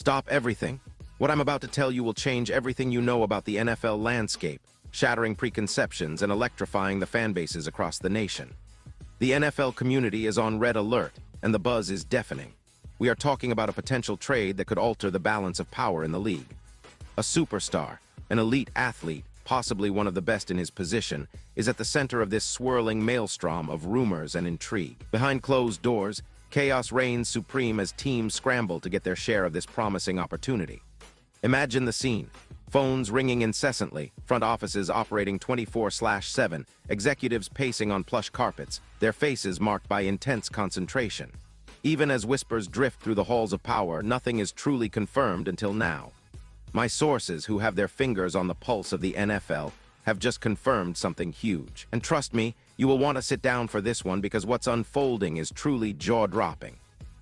Stop everything. What I'm about to tell you will change everything you know about the NFL landscape, shattering preconceptions and electrifying the fan bases across the nation. The NFL community is on red alert, and the buzz is deafening. We are talking about a potential trade that could alter the balance of power in the league. A superstar, an elite athlete, possibly one of the best in his position, is at the center of this swirling maelstrom of rumors and intrigue. Behind closed doors, chaos reigns supreme as teams scramble to get their share of this promising opportunity. Imagine the scene. Phones ringing incessantly, front offices operating 24/7, executives pacing on plush carpets, their faces marked by intense concentration. Even as whispers drift through the halls of power, nothing is truly confirmed until now. My sources, who have their fingers on the pulse of the NFL, have just confirmed something huge. And trust me, you will want to sit down for this one because what's unfolding is truly jaw-dropping.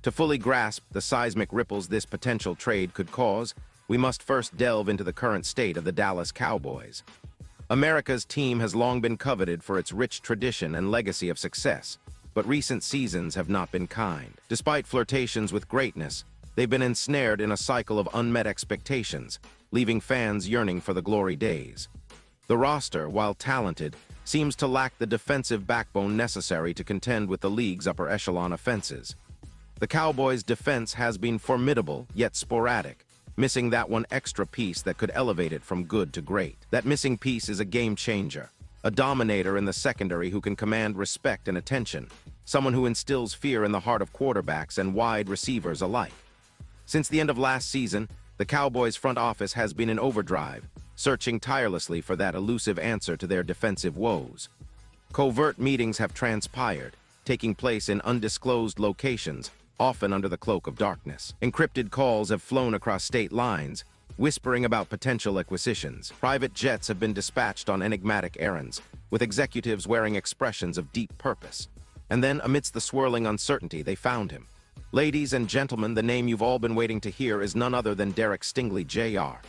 To fully grasp the seismic ripples this potential trade could cause, we must first delve into the current state of the Dallas Cowboys. America's team has long been coveted for its rich tradition and legacy of success, but recent seasons have not been kind. Despite flirtations with greatness, they've been ensnared in a cycle of unmet expectations, leaving fans yearning for the glory days. The roster, while talented, seems to lack the defensive backbone necessary to contend with the league's upper echelon offenses. The Cowboys' defense has been formidable, yet sporadic, missing that one extra piece that could elevate it from good to great. That missing piece is a game changer, a dominator in the secondary who can command respect and attention, someone who instills fear in the heart of quarterbacks and wide receivers alike. Since the end of last season, the Cowboys' front office has been in overdrive, searching tirelessly for that elusive answer to their defensive woes. Covert meetings have transpired, taking place in undisclosed locations, often under the cloak of darkness. Encrypted calls have flown across state lines, whispering about potential acquisitions. Private jets have been dispatched on enigmatic errands, with executives wearing expressions of deep purpose. And then, amidst the swirling uncertainty, they found him. Ladies and gentlemen, the name you've all been waiting to hear is none other than Derek Stingley, Jr.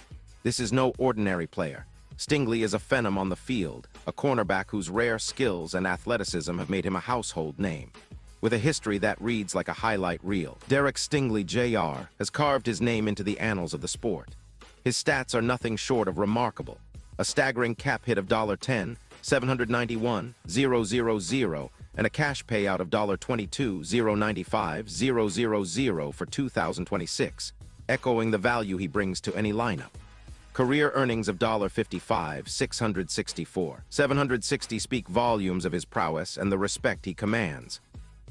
This is no ordinary player. Stingley is a phenom on the field, a cornerback whose rare skills and athleticism have made him a household name. With a history that reads like a highlight reel, Derek Stingley, Jr. has carved his name into the annals of the sport. His stats are nothing short of remarkable. A staggering cap hit of $10, $791,000, and a cash payout of $22,095,000 for 2026, echoing the value he brings to any lineup. Career earnings of $55,664. 760 speak volumes of his prowess and the respect he commands.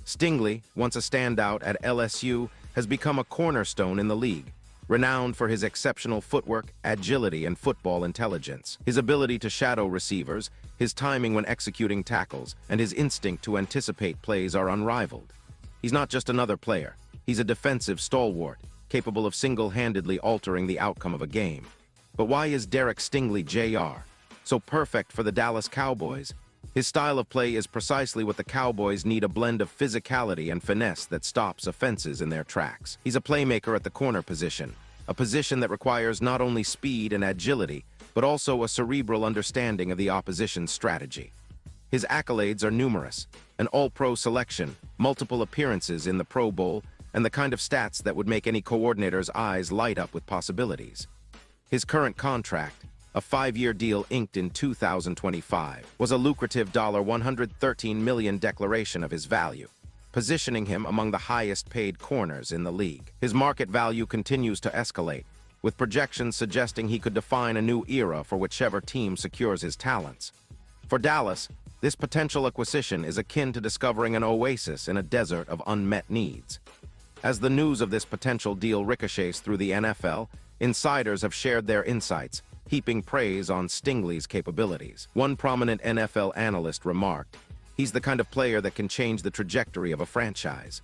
Stingley, once a standout at LSU, has become a cornerstone in the league, renowned for his exceptional footwork, agility, and football intelligence. His ability to shadow receivers, his timing when executing tackles, and his instinct to anticipate plays are unrivaled. He's not just another player. He's a defensive stalwart, capable of single-handedly altering the outcome of a game. But why is Derek Stingley, Jr. so perfect for the Dallas Cowboys? His style of play is precisely what the Cowboys need, a blend of physicality and finesse that stops offenses in their tracks. He's a playmaker at the corner position, a position that requires not only speed and agility, but also a cerebral understanding of the opposition's strategy. His accolades are numerous: an All-Pro selection, multiple appearances in the Pro Bowl, and the kind of stats that would make any coordinator's eyes light up with possibilities. His current contract, a 5-year deal inked in 2025, was a lucrative $113 million declaration of his value, positioning him among the highest-paid corners in the league. His market value continues to escalate, with projections suggesting he could define a new era for whichever team secures his talents. For Dallas, this potential acquisition is akin to discovering an oasis in a desert of unmet needs. As the news of this potential deal ricochets through the NFL, insiders have shared their insights, heaping praise on Stingley's capabilities. One prominent NFL analyst remarked, "He's the kind of player that can change the trajectory of a franchise."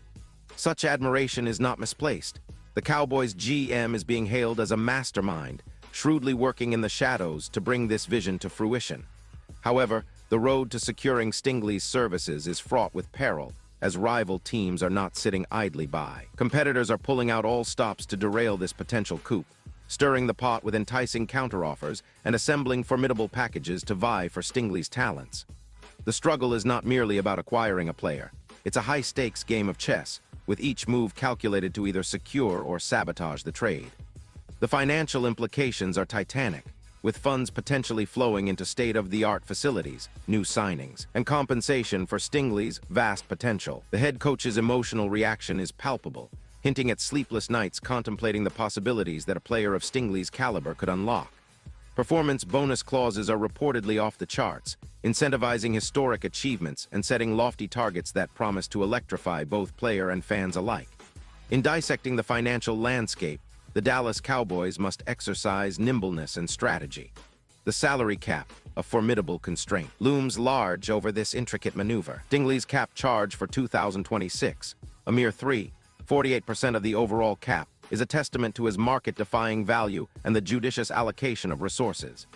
Such admiration is not misplaced. The Cowboys' GM is being hailed as a mastermind, shrewdly working in the shadows to bring this vision to fruition. However, the road to securing Stingley's services is fraught with peril, as rival teams are not sitting idly by. Competitors are pulling out all stops to derail this potential coup, stirring the pot with enticing counteroffers and assembling formidable packages to vie for Stingley's talents. The struggle is not merely about acquiring a player. It's a high-stakes game of chess, with each move calculated to either secure or sabotage the trade. The financial implications are titanic, with funds potentially flowing into state-of-the-art facilities, new signings, and compensation for Stingley's vast potential. The head coach's emotional reaction is palpable, hinting at sleepless nights contemplating the possibilities that a player of Stingley's caliber could unlock. Performance bonus clauses are reportedly off the charts, incentivizing historic achievements and setting lofty targets that promise to electrify both player and fans alike. In dissecting the financial landscape, the Dallas Cowboys must exercise nimbleness and strategy. The salary cap, a formidable constraint, looms large over this intricate maneuver. Stingley's cap charge for 2026, a mere 48% of the overall cap, is a testament to his market-defying value and the judicious allocation of resources.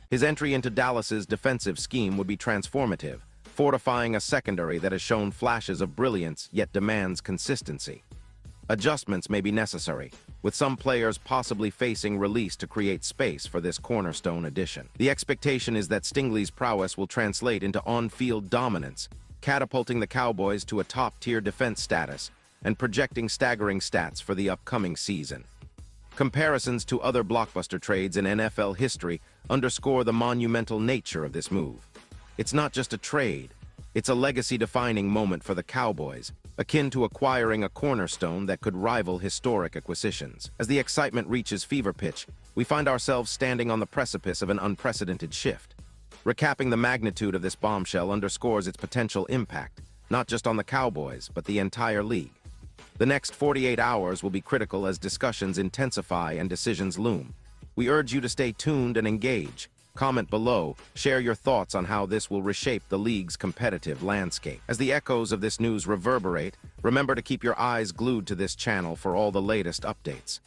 His entry into Dallas's defensive scheme would be transformative, fortifying a secondary that has shown flashes of brilliance yet demands consistency. Adjustments may be necessary, with some players possibly facing release to create space for this cornerstone addition. The expectation is that Stingley's prowess will translate into on-field dominance, catapulting the Cowboys to a top-tier defense status and projecting staggering stats for the upcoming season. Comparisons to other blockbuster trades in NFL history underscore the monumental nature of this move. It's not just a trade, it's a legacy-defining moment for the Cowboys, akin to acquiring a cornerstone that could rival historic acquisitions. As the excitement reaches fever pitch, we find ourselves standing on the precipice of an unprecedented shift. Recapping the magnitude of this bombshell underscores its potential impact, not just on the Cowboys, but the entire league. The next 48 hours will be critical as discussions intensify and decisions loom. We urge you to stay tuned and engage. Comment below, share your thoughts on how this will reshape the league's competitive landscape. As the echoes of this news reverberate, remember to keep your eyes glued to this channel for all the latest updates.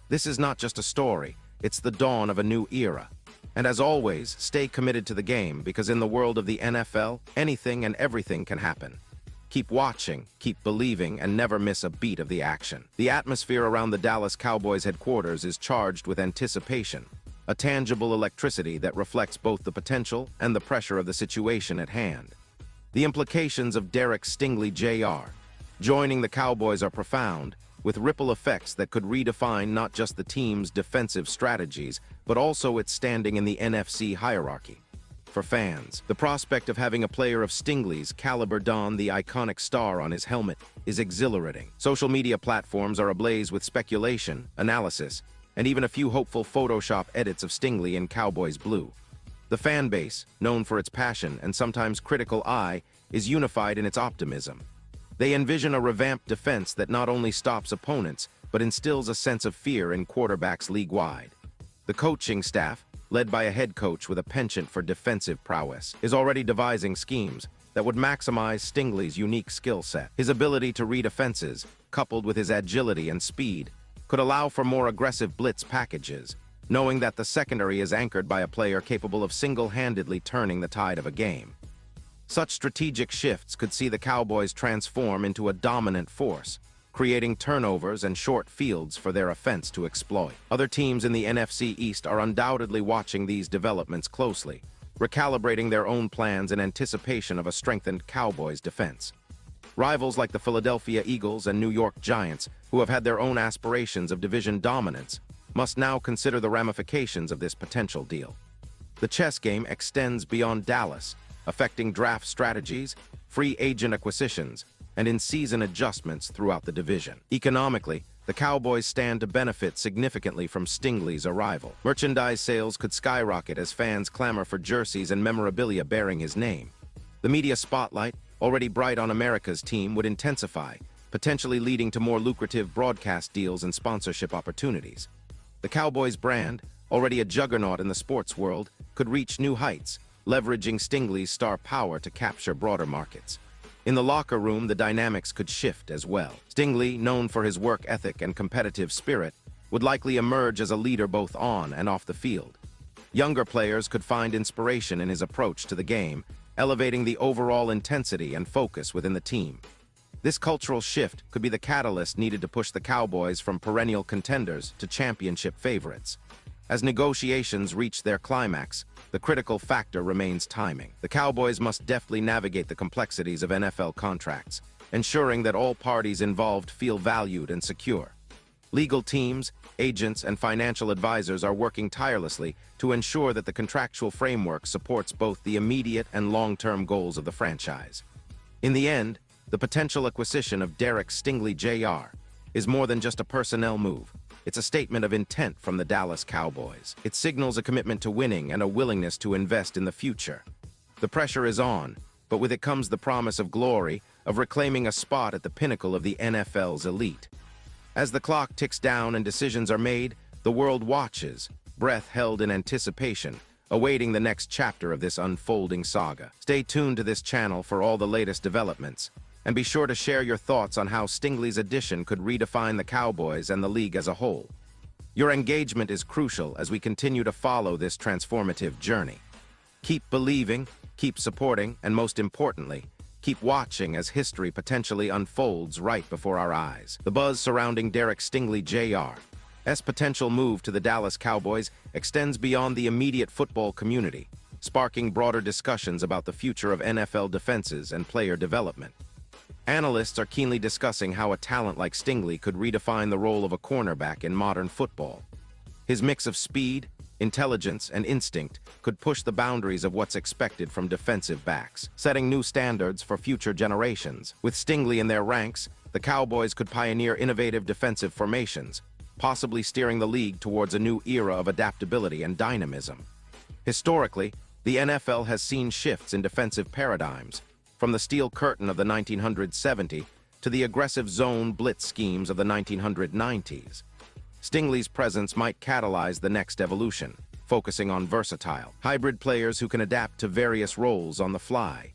This is not just a story, it's the dawn of a new era. And as always, stay committed to the game, because in the world of the NFL, anything and everything can happen. Keep watching, keep believing, and never miss a beat of the action. The atmosphere around the Dallas Cowboys headquarters is charged with anticipation, a tangible electricity that reflects both the potential and the pressure of the situation at hand. The implications of Derek Stingley Jr. joining the Cowboys are profound, with ripple effects that could redefine not just the team's defensive strategies, but also its standing in the NFC hierarchy. For fans, the prospect of having a player of Stingley's caliber don the iconic star on his helmet is exhilarating. Social media platforms are ablaze with speculation, analysis, and even a few hopeful Photoshop edits of Stingley in Cowboys blue. The fan base, known for its passion and sometimes critical eye, is unified in its optimism. They envision a revamped defense that not only stops opponents, but instills a sense of fear in quarterbacks league-wide. The coaching staff, led by a head coach with a penchant for defensive prowess, is already devising schemes that would maximize Stingley's unique skill set. His ability to read offenses, coupled with his agility and speed, could allow for more aggressive blitz packages, knowing that the secondary is anchored by a player capable of single-handedly turning the tide of a game. Such strategic shifts could see the Cowboys transform into a dominant force, creating turnovers and short fields for their offense to exploit. Other teams in the NFC East are undoubtedly watching these developments closely, recalibrating their own plans in anticipation of a strengthened Cowboys defense. Rivals like the Philadelphia Eagles and New York Giants, who have had their own aspirations of division dominance, must now consider the ramifications of this potential deal. The chess game extends beyond Dallas, affecting draft strategies, free agent acquisitions, and in-season adjustments throughout the division. Economically, the Cowboys stand to benefit significantly from Stingley's arrival. Merchandise sales could skyrocket as fans clamor for jerseys and memorabilia bearing his name. The media spotlight, already bright on America's team, would intensify, potentially leading to more lucrative broadcast deals and sponsorship opportunities. The Cowboys brand, already a juggernaut in the sports world, could reach new heights, leveraging Stingley's star power to capture broader markets. In the locker room, the dynamics could shift as well. Stingley, known for his work ethic and competitive spirit, would likely emerge as a leader both on and off the field. Younger players could find inspiration in his approach to the game, elevating the overall intensity and focus within the team. This cultural shift could be the catalyst needed to push the Cowboys from perennial contenders to championship favorites. As negotiations reach their climax, the critical factor remains timing. The Cowboys must deftly navigate the complexities of NFL contracts, ensuring that all parties involved feel valued and secure. Legal teams, agents, and financial advisors are working tirelessly to ensure that the contractual framework supports both the immediate and long-term goals of the franchise. In the end, the potential acquisition of Derek Stingley Jr. is more than just a personnel move. It's a statement of intent from the Dallas Cowboys. It signals a commitment to winning and a willingness to invest in the future. The pressure is on, but with it comes the promise of glory, of reclaiming a spot at the pinnacle of the NFL's elite. As the clock ticks down and decisions are made, the world watches, breath held in anticipation, awaiting the next chapter of this unfolding saga. Stay tuned to this channel for all the latest developments, and be sure to share your thoughts on how Stingley's addition could redefine the Cowboys and the league as a whole. Your engagement is crucial as we continue to follow this transformative journey. Keep believing, keep supporting, and most importantly, keep watching as history potentially unfolds right before our eyes. The buzz surrounding Derek Stingley Jr.'s potential move to the Dallas Cowboys extends beyond the immediate football community, sparking broader discussions about the future of NFL defenses and player development. Analysts are keenly discussing how a talent like Stingley could redefine the role of a cornerback in modern football. His mix of speed, intelligence, and instinct could push the boundaries of what's expected from defensive backs, setting new standards for future generations. With Stingley in their ranks, the Cowboys could pioneer innovative defensive formations, possibly steering the league towards a new era of adaptability and dynamism. Historically, the NFL has seen shifts in defensive paradigms, from the steel curtain of the 1970s to the aggressive zone blitz schemes of the 1990s. Stingley's presence might catalyze the next evolution, focusing on versatile, hybrid players who can adapt to various roles on the fly.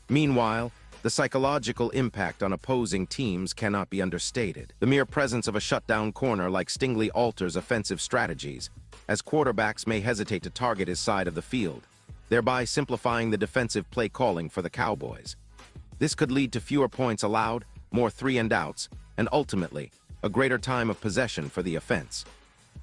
Meanwhile, the psychological impact on opposing teams cannot be understated. The mere presence of a shutdown corner like Stingley alters offensive strategies, as quarterbacks may hesitate to target his side of the field, thereby simplifying the defensive play calling for the Cowboys. This could lead to fewer points allowed, more 3-and-outs, and ultimately, a greater time of possession for the offense.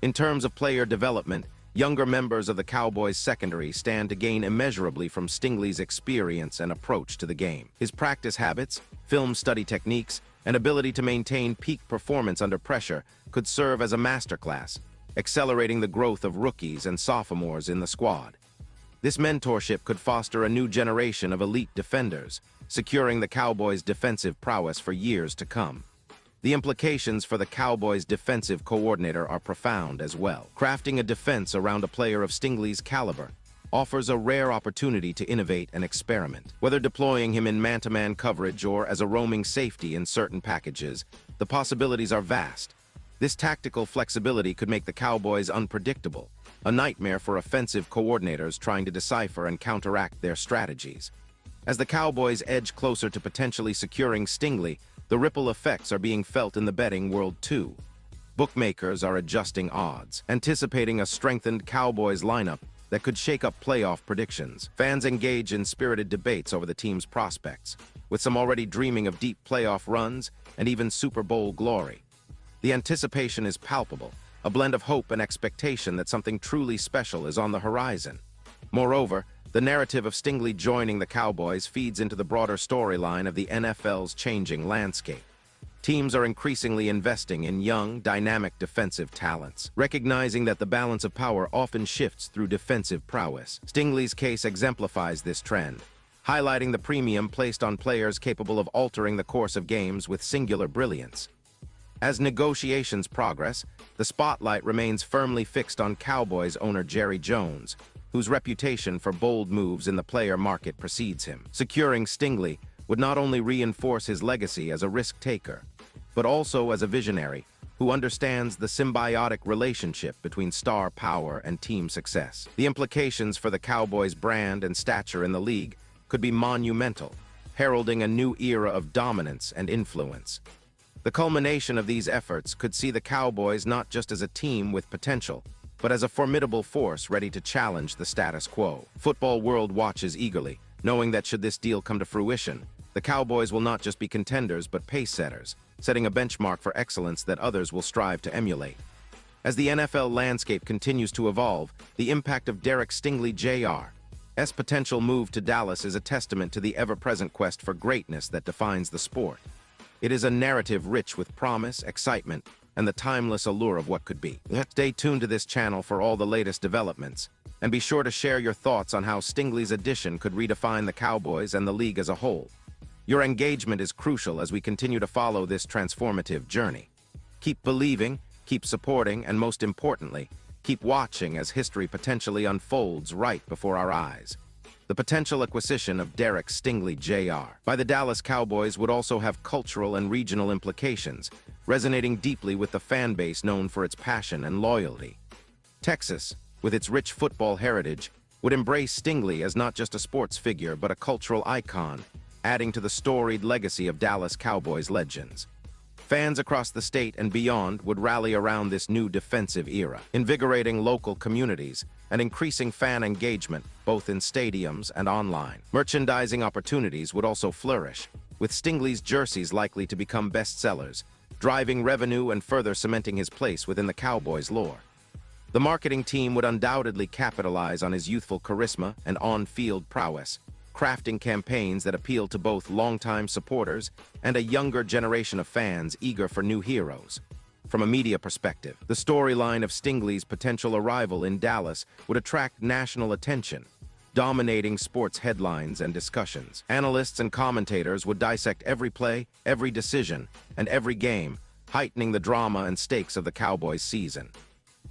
In terms of player development, younger members of the Cowboys' secondary stand to gain immeasurably from Stingley's experience and approach to the game. His practice habits, film study techniques, and ability to maintain peak performance under pressure could serve as a masterclass, accelerating the growth of rookies and sophomores in the squad. This mentorship could foster a new generation of elite defenders, securing the Cowboys' defensive prowess for years to come. The implications for the Cowboys' defensive coordinator are profound as well. Crafting a defense around a player of Stingley's caliber offers a rare opportunity to innovate and experiment. Whether deploying him in man-to-man coverage or as a roaming safety in certain packages, the possibilities are vast. This tactical flexibility could make the Cowboys unpredictable, a nightmare for offensive coordinators trying to decipher and counteract their strategies. As the Cowboys edge closer to potentially securing Stingley, the ripple effects are being felt in the betting world too. Bookmakers are adjusting odds, anticipating a strengthened Cowboys lineup that could shake up playoff predictions. Fans engage in spirited debates over the team's prospects, with some already dreaming of deep playoff runs and even Super Bowl glory. The anticipation is palpable, a blend of hope and expectation that something truly special is on the horizon. Moreover, the narrative of Stingley joining the Cowboys feeds into the broader storyline of the NFL's changing landscape. Teams are increasingly investing in young, dynamic defensive talents, recognizing that the balance of power often shifts through defensive prowess. Stingley's case exemplifies this trend, highlighting the premium placed on players capable of altering the course of games with singular brilliance. As negotiations progress, the spotlight remains firmly fixed on Cowboys owner Jerry Jones, whose reputation for bold moves in the player market precedes him. Securing Stingley would not only reinforce his legacy as a risk-taker, but also as a visionary who understands the symbiotic relationship between star power and team success. The implications for the Cowboys' brand and stature in the league could be monumental, heralding a new era of dominance and influence. The culmination of these efforts could see the Cowboys not just as a team with potential, but as a formidable force ready to challenge the status quo. Football world watches eagerly, knowing that should this deal come to fruition, the Cowboys will not just be contenders but pace-setters, setting a benchmark for excellence that others will strive to emulate. As the NFL landscape continues to evolve, the impact of Derek Stingley Jr. Potential move to Dallas is a testament to the ever-present quest for greatness that defines the sport. It is a narrative rich with promise, excitement, and the timeless allure of what could be. Stay tuned to this channel for all the latest developments, and be sure to share your thoughts on how Stingley's addition could redefine the Cowboys and the league as a whole. Your engagement is crucial as we continue to follow this transformative journey. Keep believing, keep supporting, and most importantly, keep watching as history potentially unfolds right before our eyes. The potential acquisition of Derek Stingley Jr. by the Dallas Cowboys would also have cultural and regional implications, resonating deeply with the fan base known for its passion and loyalty. Texas, with its rich football heritage, would embrace Stingley as not just a sports figure but a cultural icon, adding to the storied legacy of Dallas Cowboys legends. Fans across the state and beyond would rally around this new defensive era, invigorating local communities and increasing fan engagement both in stadiums and online. Merchandising opportunities would also flourish, with Stingley's jerseys likely to become bestsellers, driving revenue and further cementing his place within the Cowboys' lore. The marketing team would undoubtedly capitalize on his youthful charisma and on-field prowess, crafting campaigns that appeal to both longtime supporters and a younger generation of fans eager for new heroes. From a media perspective, the storyline of Stingley's potential arrival in Dallas would attract national attention, dominating sports headlines and discussions. Analysts and commentators would dissect every play, every decision, and every game, heightening the drama and stakes of the Cowboys' season.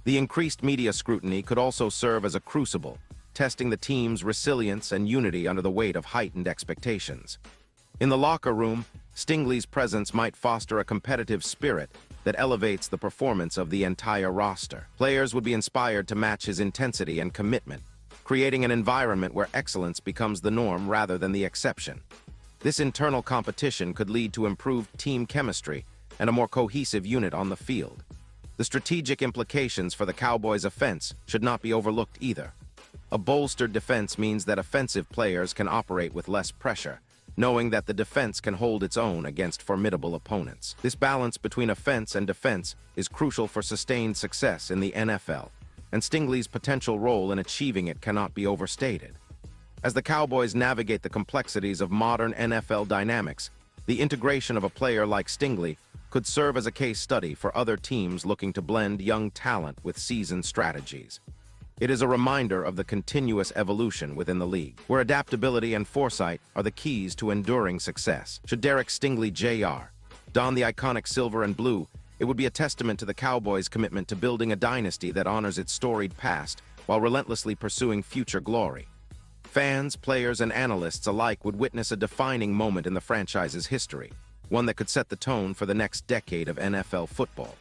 The increased media scrutiny could also serve as a crucible, testing the team's resilience and unity under the weight of heightened expectations. In the locker room, Stingley's presence might foster a competitive spirit that elevates the performance of the entire roster. Players would be inspired to match his intensity and commitment, creating an environment where excellence becomes the norm rather than the exception. This internal competition could lead to improved team chemistry and a more cohesive unit on the field. The strategic implications for the Cowboys' offense should not be overlooked either. A bolstered defense means that offensive players can operate with less pressure, knowing that the defense can hold its own against formidable opponents. This balance between offense and defense is crucial for sustained success in the NFL, and Stingley's potential role in achieving it cannot be overstated. As the Cowboys navigate the complexities of modern NFL dynamics, the integration of a player like Stingley could serve as a case study for other teams looking to blend young talent with seasoned strategies. It is a reminder of the continuous evolution within the league, where adaptability and foresight are the keys to enduring success. Should Derek Stingley Jr. don the iconic silver and blue, it would be a testament to the Cowboys' commitment to building a dynasty that honors its storied past while relentlessly pursuing future glory. Fans, players, and analysts alike would witness a defining moment in the franchise's history, one that could set the tone for the next decade of NFL football.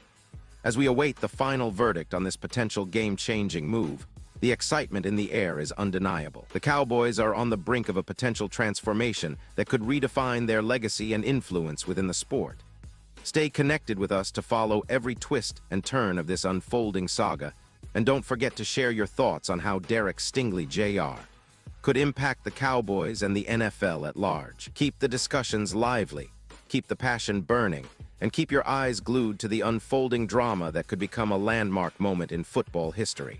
As we await the final verdict on this potential game-changing move, the excitement in the air is undeniable. The Cowboys are on the brink of a potential transformation that could redefine their legacy and influence within the sport. Stay connected with us to follow every twist and turn of this unfolding saga, and don't forget to share your thoughts on how Derek Stingley Jr. could impact the Cowboys and the NFL at large. Keep the discussions lively, keep the passion burning, and keep your eyes glued to the unfolding drama that could become a landmark moment in football history.